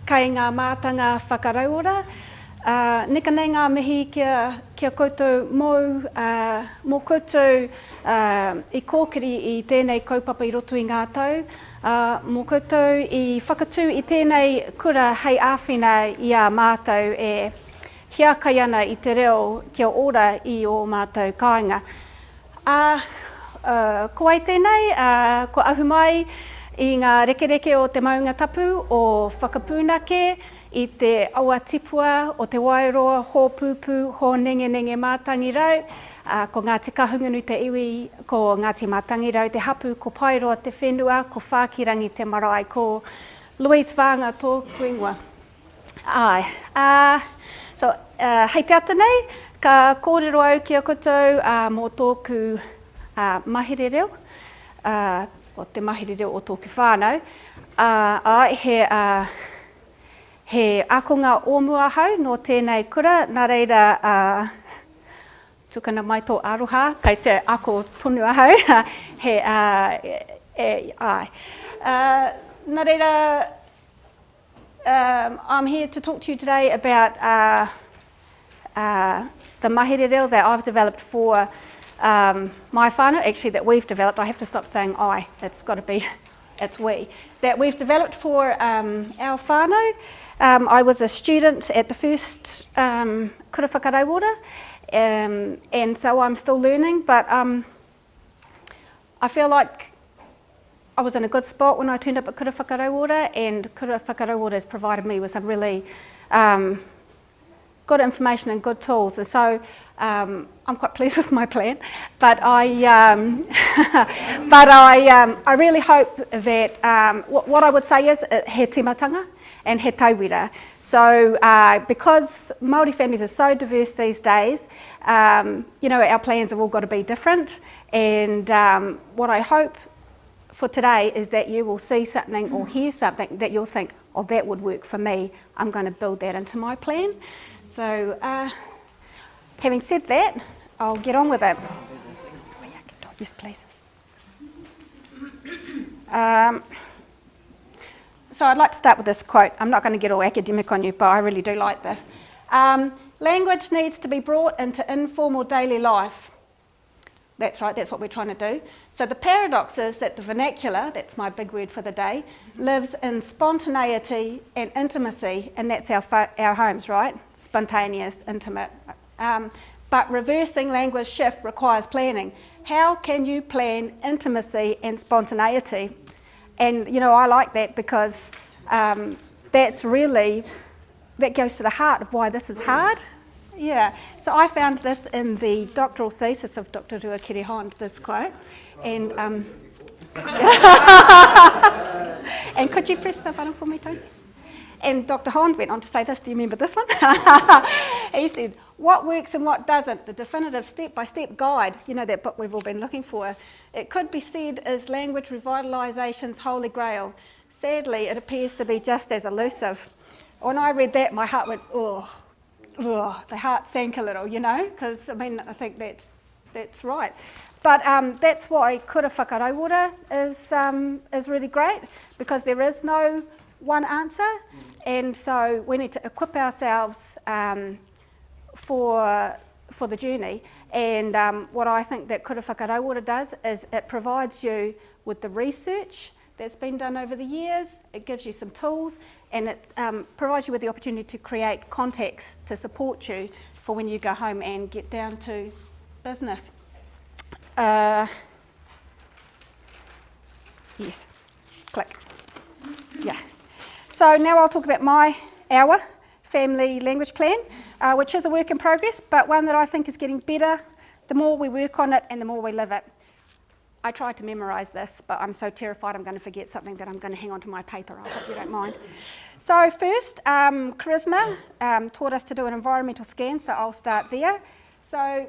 kei ngā mātanga whakarauora. Nika nei ngā mihi kia koutou mō koutou I kōkiri I tēnei kaupapa I roto I ngā tau. Mō koutou I whakatū I tēnei kura hei āwhina I a mātou e hiakai ana I te reo kia ora I o mātou kāinga. Ko ai tēnei, ko ahu mai I ngā rekereke o te maunga tapu o whakapūnake I te aua tipua o te wairoa, hō pūpū, hō nenge mātangi rau, ko Ngāti Kahungunu te iwi, ko Ngāti Mātangi rau te hapu, ko Pairoa te whenua, ko Whākirangi te marae, ko Louise Whaanga tōku ingoa. Hei te ata nei, ka kōrero au ki a koutou mō tōku mahere reo, o te mahere reo o tōku whānau. He akonga ōmua hau no tēnei kura, nā reira tukana mai tō aroha, kei te ako tonu ahau. Nā reira, I'm here to talk to you today about the mahere reo that I've developed for my whānau, actually that we've developed. I have to stop saying I, it's got to be, it's we. That we've developed for our whānau. I was a student at the first kura whakarauora, and so I'm still learning, but I feel like I was in a good spot when I turned up at kura whakarauora, and kura whakarauora has provided me with some really good information and good tools, and so I'm quite pleased with my plan, but I really hope that what I would say is he timatanga and he tauira. So because Māori families are so diverse these days, you know, our plans have all got to be different, and what I hope for today is that you will see something or hear something that you'll think, oh, that would work for me. I'm going to build that into my plan. So having said that, I'll get on with it. Yes, please. So I'd like to start with this quote. I'm not going to get all academic on you, but I really do like this. Language needs to be brought into informal daily life. That's right, that's what we're trying to do. So the paradox is that the vernacular, that's my big word for the day, lives in spontaneity and intimacy, and that's our homes, right? Spontaneous, intimate. But reversing language shift requires planning. How can you plan intimacy and spontaneity? And you know, I like that because that goes to the heart of why this is hard. Yeah, so I found this in the doctoral thesis of Dr. Ruakiri Hond, this quote, and and could you press the button for me, Tony? And Dr. Hond went on to say this, do you remember this one? He said, what works and what doesn't, the definitive step-by-step guide, you know, that book we've all been looking for. It could be said is language revitalisation's holy grail. Sadly, it appears to be just as elusive. When I read that, my heart went, oh, the heart sank a little, you know, because I mean, I think that's right. But that's why kura whakarauora is really great, because there is no one answer, and so we need to equip ourselves for the journey. And what I think that kura whakarauora does is it provides you with the research that's been done over the years, it gives you some tools, and it provides you with the opportunity to create context to support you for when you go home and get down to business. Yes, click. Yeah. So now I'll talk about our family language plan, which is a work in progress, but one that I think is getting better the more we work on it and the more we live it. I tried to memorise this, but I'm so terrified I'm going to forget something that I'm going to hang on to my paper. I hope you don't mind. So first, Charisma taught us to do an environmental scan, so I'll start there. So,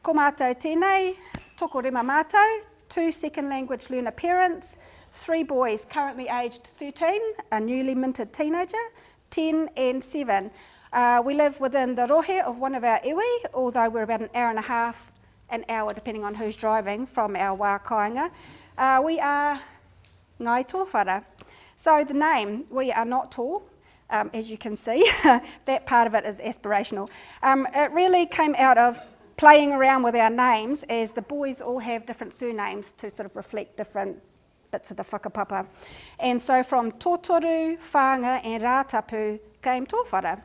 ko mātou tēnei, toko rema mātou, 2 second language learner parents, 3 boys currently aged 13, a newly minted teenager, 10 and 7. We live within the rohe of one of our iwi, although we're about an hour and a half, an hour depending on who's driving, from our wā kāinga. We are ngai tōwhara. So the name, we are not tall, as you can see. That part of it is aspirational. It really came out of playing around with our names, as the boys all have different surnames to sort of reflect different bits of the whakapapa. And so from Tōtoru, Whaanga and Rātapu came Tōwhara.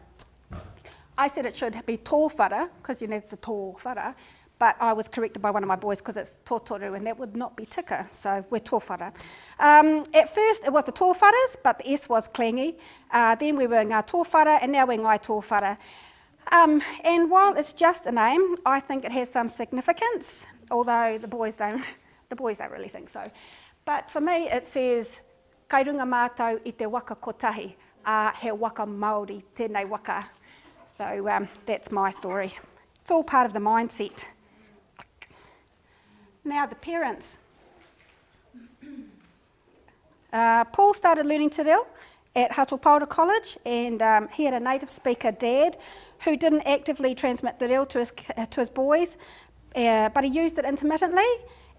I said it should be Tōwhara, because it's a Tōwhara, but I was corrected by one of my boys because it's Tōtoru, and that would not be tika, so we're Tōwhara. At first it was the Tōwharas, but the S was clangy. Then we were Ngā Tōwhara, and now we're Ngai Tōwhara. And while it's just a name, I think it has some significance, although the boys don't really think so. But for me, it says, kai runga mātou I te waka kotahi, he waka Māori, tēnei waka. So that's my story. It's all part of the mindset. Now the parents. Paul started learning te reo at Hatopaura College, and he had a native speaker dad who didn't actively transmit the reo to his boys, but he used it intermittently,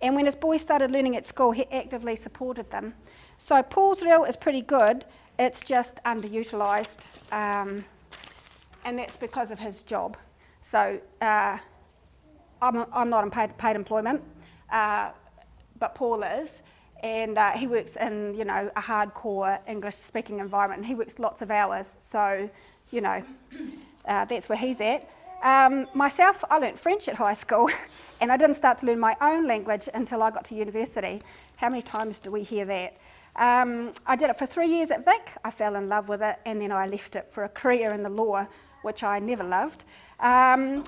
and when his boys started learning at school, he actively supported them. So Paul's reo is pretty good, it's just underutilised, and that's because of his job. So I'm not in paid employment, but Paul is, and he works in, a hardcore English-speaking environment, and he works lots of hours, so, that's where he's at. Myself, I learnt French at high school, and I didn't start to learn my own language until I got to university. How many times do we hear that? I did it for 3 years at Vic. I fell in love with it, and then I left it for a career in the law, which I never loved. And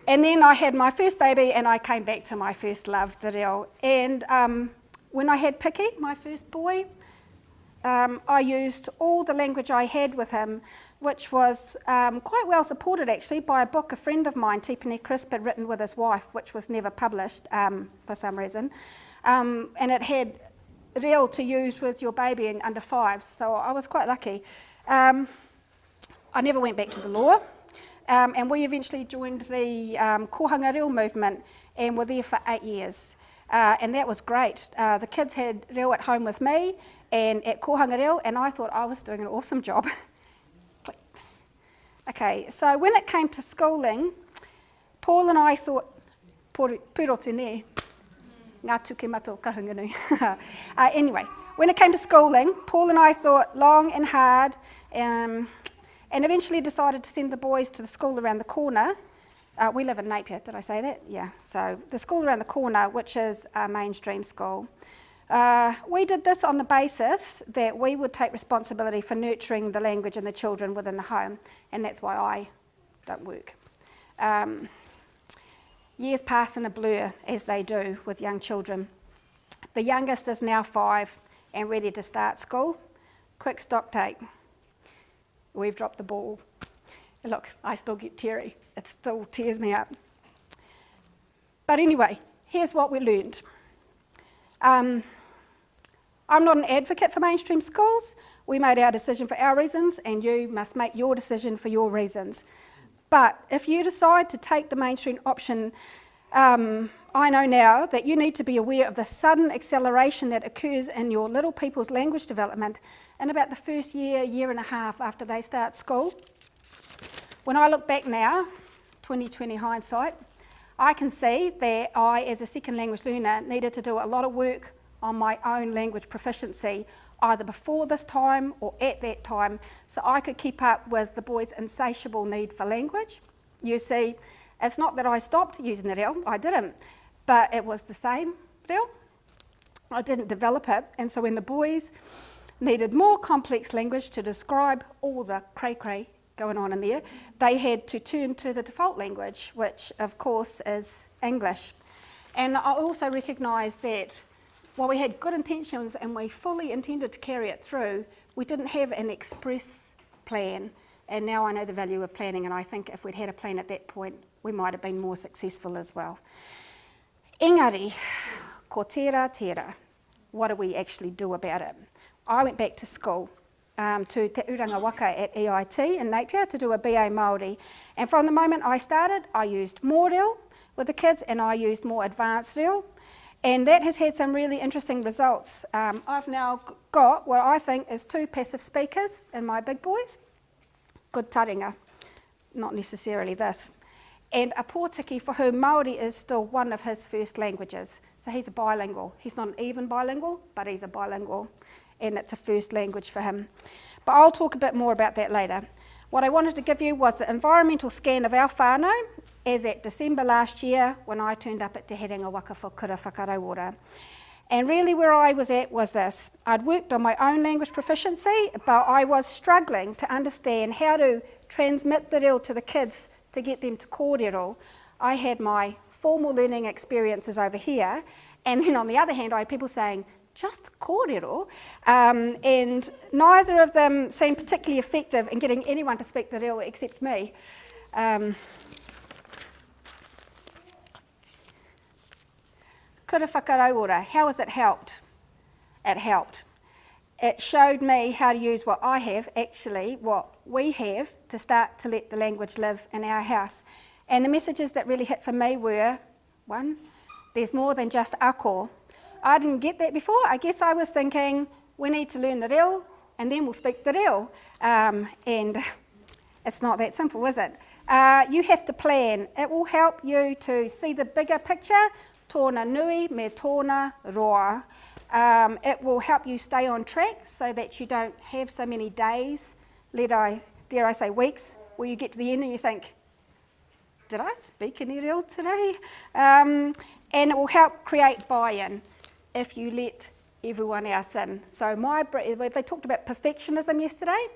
then I had my first baby, and I came back to my first love, the reo. And when I had Piki, my first boy, I used all the language I had with him, which was quite well supported actually by a book a friend of mine, Tipene Crisp, had written with his wife, which was never published for some reason. And it had reo to use with your baby in under 5s, so I was quite lucky. I never went back to the law, and we eventually joined the Kohanga Reo movement and were there for 8 years. And that was great. The kids had reo at home with me and at Kohanga Reo, and I thought I was doing an awesome job. Okay, so when it came to schooling, Paul and I thought, puro tēnei, ngā tuke mato kahunganu. Anyway, when it came to schooling, Paul and I thought long and hard, and eventually decided to send the boys to the school around the corner. We live in Napier, did I say that? Yeah, so the school around the corner, which is a mainstream school. We did this on the basis that we would take responsibility for nurturing the language and the children within the home, and that's why I don't work. Years pass in a blur, as they do with young children. The youngest is now 5 and ready to start school. Quick stock take. We've dropped the ball. Look, I still get teary. It still tears me up. But anyway, here's what we learned. I'm not an advocate for mainstream schools. We made our decision for our reasons, and you must make your decision for your reasons. But if you decide to take the mainstream option, I know now that you need to be aware of the sudden acceleration that occurs in your little people's language development in about the first year and a half after they start school. When I look back now, 2020 hindsight, I can see that I, as a second language learner, needed to do a lot of work on my own language proficiency, either before this time or at that time, so I could keep up with the boys' insatiable need for language. You see, it's not that I stopped using the reo, I didn't, but it was the same reo. I didn't develop it, and so when the boys needed more complex language to describe all the cray-cray going on in there, they had to turn to the default language, which of course is English. And I also recognise that while we had good intentions and we fully intended to carry it through, we didn't have an express plan. And now I know the value of planning, and I think if we'd had a plan at that point, we might have been more successful as well. Engari, ko tērā. What do we actually do about it? I went back to school, to Te Uranga Waka at EIT in Napier to do a BA Māori. And from the moment I started, I used more reo with the kids, and I used more advanced reo. And that has had some really interesting results. I've now got what I think is 2 passive speakers in my big boys, good taringa, not necessarily this. And a Pōtiki for whom Māori is still one of his first languages. So he's a bilingual. He's not an even bilingual, but he's a bilingual, and it's a first language for him. But I'll talk a bit more about that later. What I wanted to give you was the environmental scan of our whānau as at December last year when I turned up at Te Herenga Waka for Kura Whakarauora. And really where I was at was this. I'd worked on my own language proficiency, but I was struggling to understand how to transmit the reo to the kids to get them to kōrero. I had my formal learning experiences over here, and then on the other hand I had people saying, just kōrero, and neither of them seemed particularly effective in getting anyone to speak the reo except me. Kura whakarauora, how has it helped? It helped. It showed me how to use what I have, actually, what we have, to start to let the language live in our house. And the messages that really hit for me were, one, there's more than just ako. I didn't get that before. I guess I was thinking, we need to learn the reo, and then we'll speak the reo. And it's not that simple, is it? You have to plan. It will help you to see the bigger picture, tōna nui me tōna roa. It will help you stay on track so that you don't have so many days, dare I say weeks, where you get to the end and you think, did I speak any reo today? And it will help create buy-in if you let everyone else in. So they talked about perfectionism yesterday.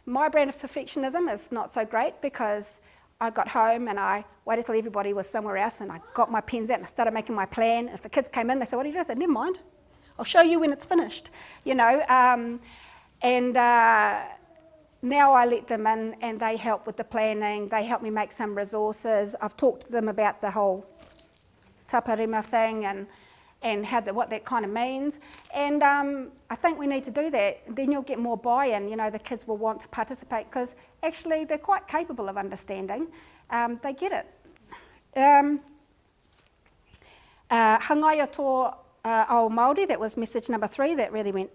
My brand of perfectionism is not so great because I got home and I waited till everybody was somewhere else and I got my pens out and I started making my plan. If the kids came in, they said, what do you do? I said, never mind. I'll show you when it's finished, you know. Now I let them in and they help with the planning. They help me make some resources. I've talked to them about the whole taparima thing and what that kind of means. And I think we need to do that. Then you'll get more buy-in. You know, the kids will want to participate because actually they're quite capable of understanding. They get it. Hangaia tō ao Māori, that was message number 3 that really went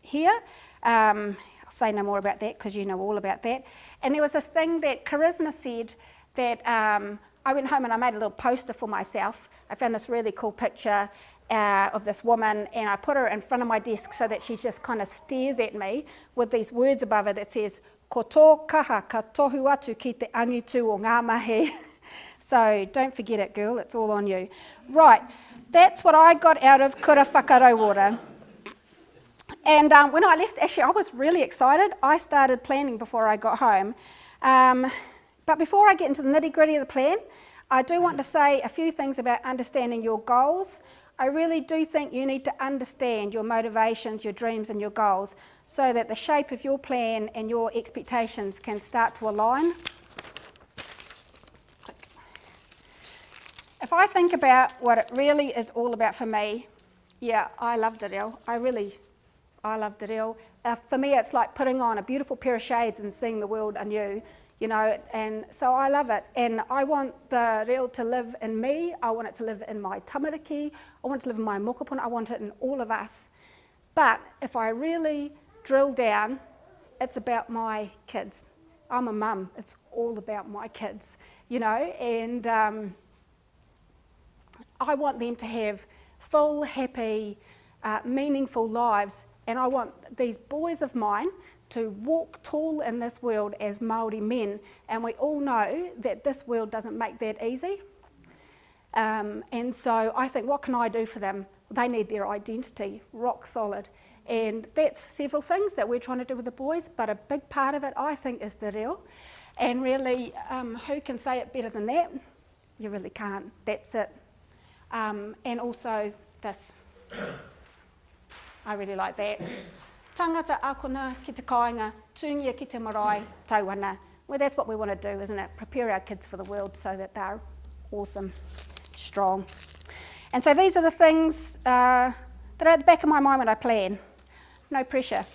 here. I'll say no more about that because you know all about that. And there was this thing that Charisma said that I went home and I made a little poster for myself. I found this really cool picture of this woman and I put her in front of my desk so that she just kind of stares at me with these words above her that says, ko tō kaha ka tohu atu ki te angitu o ngā mahi. So don't forget it, girl, it's all on you. Right, that's what I got out of Kura Whakarauora. And when I left, actually I was really excited. I started planning before I got home. But before I get into the nitty-gritty of the plan, I do want to say a few things about understanding your goals. I really do think you need to understand your motivations, your dreams and your goals so that the shape of your plan and your expectations can start to align. If I think about what it really is all about for me, yeah, I love the reo. I love the reo. For me, it's like putting on a beautiful pair of shades and seeing the world anew, you know, and so I love it. And I want the reo to live in me. I want it to live in my tamariki. I want it to live in my mokopuna. I want it in all of us. But if I really drill down, it's about my kids. I'm a mum. It's all about my kids, you know, and I want them to have full, happy, meaningful lives. And I want these boys of mine to walk tall in this world as Māori men. And we all know that this world doesn't make that easy. And so I think, what can I do for them? They need their identity, rock solid. And that's several things that we're trying to do with the boys, but a big part of it, I think, is the reo. And really, who can say it better than that? You really can't. That's it. And also this. I really like that. Tangata akona ki te kāinga, tūngia ki te marae, tauana. Well, that's what we want to do, isn't it? Prepare our kids for the world so that they're awesome, strong. And so these are the things that are at the back of my mind when I plan. No pressure.